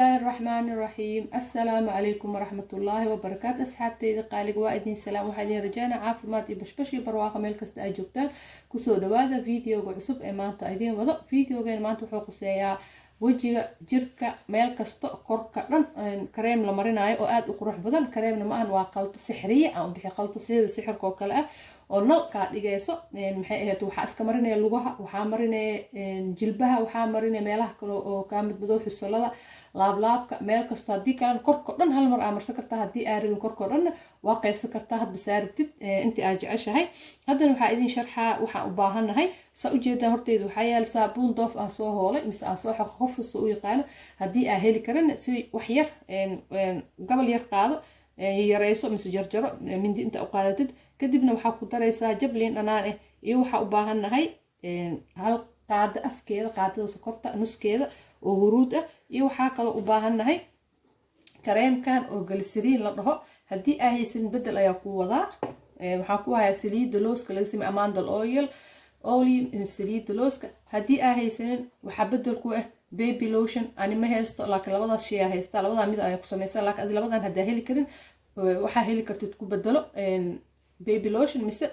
الله الرحمن الرحيم. السلام عليكم ورحمة الله وبركاته. أصحابتي قالق وائدين سلام وحدين رجانا عافمات بشبشي برواقة ميل كستا جوجتان كسو دوادا فيديو عصب مانتا ايدين وضع فيديو غين مانتا وحو قسيا وجهga jirka meel kasto korka dhan kareem la marinayo oo aad u qurux badan. kareemna ma ahan waa qalto sixriye aan bixi qalto sida sixirka oo kale ah oo nal ka dhigayso maxay ahayd waxa iska marinaya lugaha, waxa marinaya jilbaha, waxa marinaya meelaha kale oo ka mid badow xusalada laablaabka meel kasto hadii kale korka dhan hal mar amarsan kartaa hadii aarin korka dhan waa qaybsan kartaa had basaartid inta aad jeceshahay. haddana waxa idin sharxa waxa u baahanahay sa u jeedaan horteedu waxa yaal saabuun doof aan soo hoolay mise aan soo qofus u yaqaan hadii aan heli karin si wax yar gabal yar qaado yareyso mise jarjaro mindi inta u qaadatid kadibna waxa ku dareysaa jablin dhanaan iyo waxa u baahanahay hal qaado afkeeda qaadada sokorta nuskeeda oo huruud ah iyo waxa kale u baahanahay kareemkan oo galisiriin la dhaho hadii ay haysan bedel ayaa ku wadaa waxa ku hayaa saliid looska laga sameeyay amandal oil saliid looska hadii ay haysan waxa bedel ku ah baby lotion ani ma haysto laakiin labadaas shay haysta labada mid ay ku sameeysan laakiin labadan hadaa heli karin waxa heli kartid ku bedelo baby lotion mise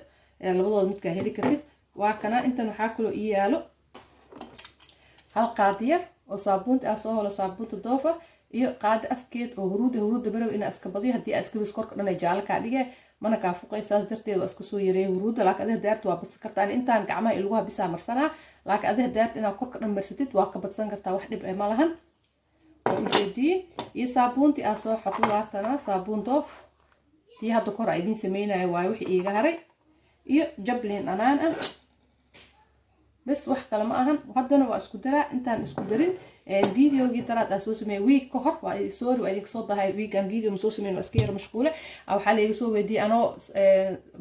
labadooda mid ka heli kartid waa kana intan waxa kale oo yaalo hal qaadiyar oo saabuunta ah soo holo saabuunta doofa iyo qaad afkeed oo huruud barow in iska badiyo hadii iska bis korka dhan ay jaal ka dhigay mana ka fuqaysaas darteed oo iska soo yareey huruud laakiin adiga daartu waa badsan kartaa intaan gacmaha ilguha bisa marsana laakiin adiga daartu ina korka dhan marsatid waa ka badsan kartaa wax dhib ma lahan oo jeedii iyo saabuunti ah soo xoqlaatana saabuun doof tii hadda kor ay idin sameeynayo waa wixii iiga haray iyo jablin dhanaan ah بس wax kale ma ahan haddana waa isku daraa intaan isku darin videogi taraad soo sameeyay week ka hor waa sorry waa idin soo dahay weekan video ma soo sameeyay iska yar mashquule waxa la iga soo weydiiyay anoo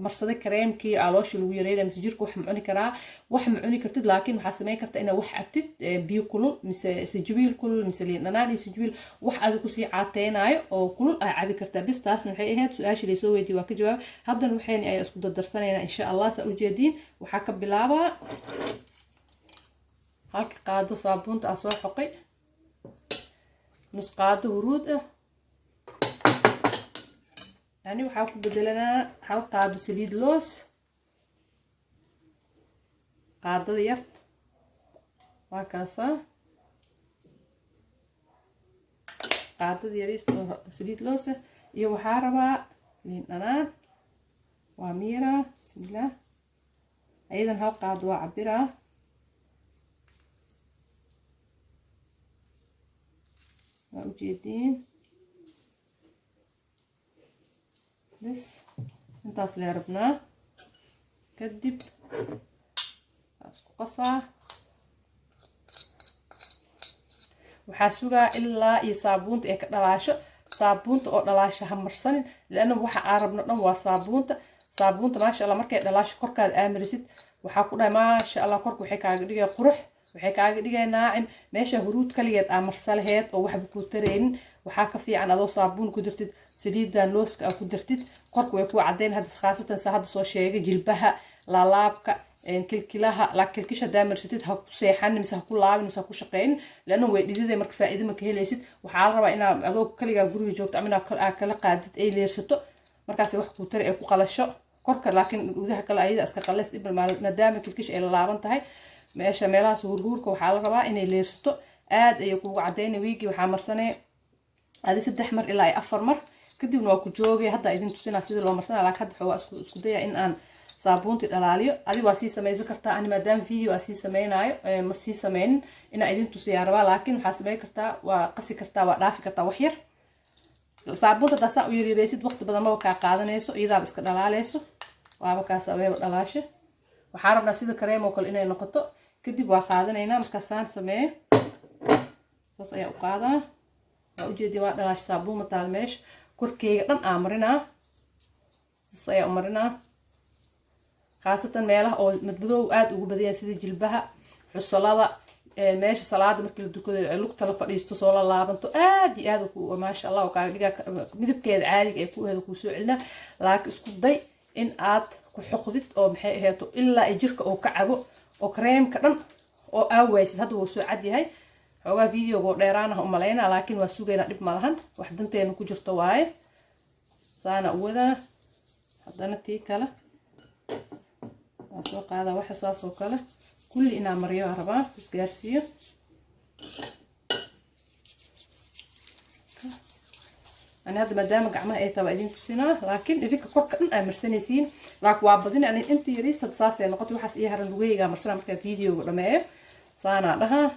marsaday kareemkii aloosh lagu yareeyay mise jirka wax ma cuni karaa wax ma cuni kartid laakiin waxa sameey kartaa inaad wax cabtid biyo kulul mise sijibil kulul mise liin dhanaan iyo sijibil wax aad ku sii caateenayo oo kulul ay cabi kartaa bis taas waxay ahayd su'aasha la soo weydiiyay waa ka jawaab haddana waxaan ay isku dardarsanayna insha Allah sa u jeedin waxa ka bilaabaa halka qaado saabuunta aan soo xoqay nus qaado huruud ah yani waxa ku bedelanaa hal qaado saliid loos qaadada yar waa kaasa qaadada yaristo saliid loos iyo waxa rabaa liin dhanaan waa miira bismillaah aydan hal qaado waa cabiraa وجدين بس انتاس اللي ربناه كدب اسكو قصع وحاسوغا الا اي صابونت اي كدلاشو صابونت او دلاشها مرسن لانه waxa aan rabno dhan waa صابونت ما شاء الله markay dhalasho korkaad aamirisid waxa ku dhaay ma sha Allah korku waxay kaaga dhigay qurux waxay kaaga dhigay naacim meesha huruud kaligeed aan marsalaheed oo waxba ku tareen waxa ka fiican adoo saabuun ku dirtid saliidan looska ku dirtid qorku way ku cadeyn hadda khaasatan saxada soo sheegay jilbaha laalaabka kilkilaha la kilkisha daamirsid ha ku seexan mise ha ku laabin mise ha ku shaqeyn laana way dhididay marka faa'iido ma ka helaysid waxa la rabaa inaad adoo kaliga guriga joogto ama inaad kala qaadid ay leersato markaas wax ku tar ee ku qalasho korka laakiin gudaha kale ayada iska qalays dibal maadaama kilkisha ay laaban tahay meesha meelahaas hurhuurka waxa la rabaa inay leersato aad ay kugu cadeyn weegi waxa marsanay adi 3 mar ilaa 4 mar kadibna waa ku joogay hadda idin tusinaa sida loo marsanaa laakiin hadda waxa isku daya in aan saabuunti dhalaaliyo adi waa sii sameeysan kartaa ani maadaama video aan sii sameeynayo ma sii sameeynin ina idin tusiyaa rabaa laakiin waxa sameey kartaa waa qasi kartaa waa dhaafi kartaa wax yar saabuunta taasa u yareeysid waqti badan ma ka qaadanayso iyada iska dhalaaleyso waaba kaas aweeba dhalaasho waxa rabnaa sida kareem oo kale inay noqoto kadib waa qaadanaynaa marka saan sameeyo saas ayaa u qaadaa waa u jeedii waa dhalaash saabuun mataal meesh korkeega dhan aan marinaa saas ayaa u marinaa khaasatan meelaha oo madmadow aad ugu badiyaan sida jilbaha xusalada meesha salaada markii la dukado lugta la fadhiisto soo la laabanto aad iyo aad ku ma sha Allah ka dhiga midabkeeda caadiga ay ku heedo ku soo celina laakiin isku day in aad ku xoqdid oo maxay ahayd ilaa ay jirka oo ka cabo oo kareemka dhan oo aawaysid hadda wuu soo cad yahay xogaa videoga dheeraana u maleynaa laakiin waa sugayna dhib ma lahan wax danteena ku jirto waaye saana u wadaa haddana tii kale waa soo qaadaa waxa saas oo kale kulli inaa mariyo aan rabaa isgaarsiiyo أنا هذا مدام قعمة إيه تبع إذن كسينا لكن إذا كقرك أن أمرسنيسين لكن وعبدين يعني أنت يريس تصاصي نقطة وحس إيه هالوجه جا مرسنا مركز فيديو لما إيه صانا لها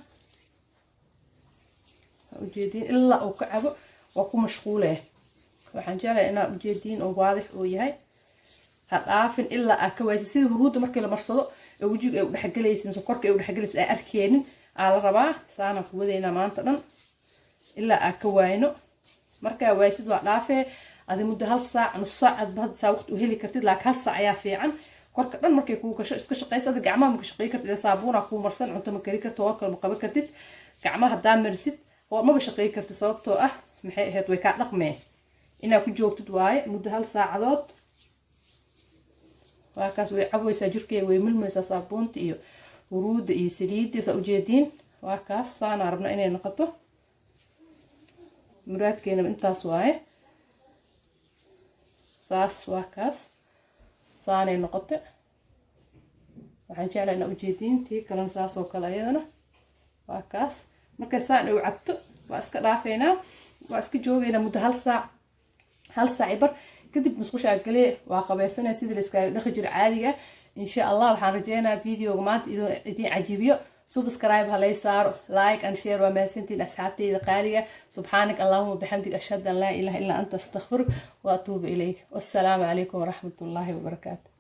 وجدين إلا أو كعبة وأكون مشغولة وحنجالة أنا وجدين أو واضح وياي هالعافن إلا أكويس يصير ورود مركز المرصد وجيك أو حق لي اسمه كرك أو حق لي أركين على ربع صانا كودينا ما أنتنا إلا أكوينه marka waysid waa dhaafee adi muddo hal saac nus saac baad saa waqti u heli kartid laakiin hal saac ayaa fiican korka dhan markay kugu gasho iska shaqeysa adi gacmaha ma ka shaqeey kartid saabuuna ku marsan cunto ma kari kartid oo kale ma qaban kartid gacmaha hadaa marisid oo ma shaqeey kartid sababtoo ah maxay ahayd way ka dhaqmee inaa ku joogtid waaye muddo hal saacadood waa kaas way cabwaysaa jirkeega way milmaysaa saabuunta iyo huruuda iyo saliidda saa ujeediin waa kaas saana rabna inay noqoto muraadkeena intaas waaye saas waa kaas saanay noqote waxaan jeclahay inaa ujeediin tii kalena saas oo kale ayadana waa kaas markay saan u cabto waa iska dhaafeynaa waa iska joogeynaa muddo hal saac bar kadib musqusha galee waa qabaysanaa sidii la iskaga dhaqi jiro caadiga insha Allah waxaan rajeynayaa videoga maanta idin cajibiyo subscribe هلاي صار لايك and share وما سنتين أصحابتي قالية سبحانك اللهم وبحمدك أشهد أن لا إله إلا أنت أستغفرك وأتوب إليك والسلام عليكم ورحمة الله وبركاته.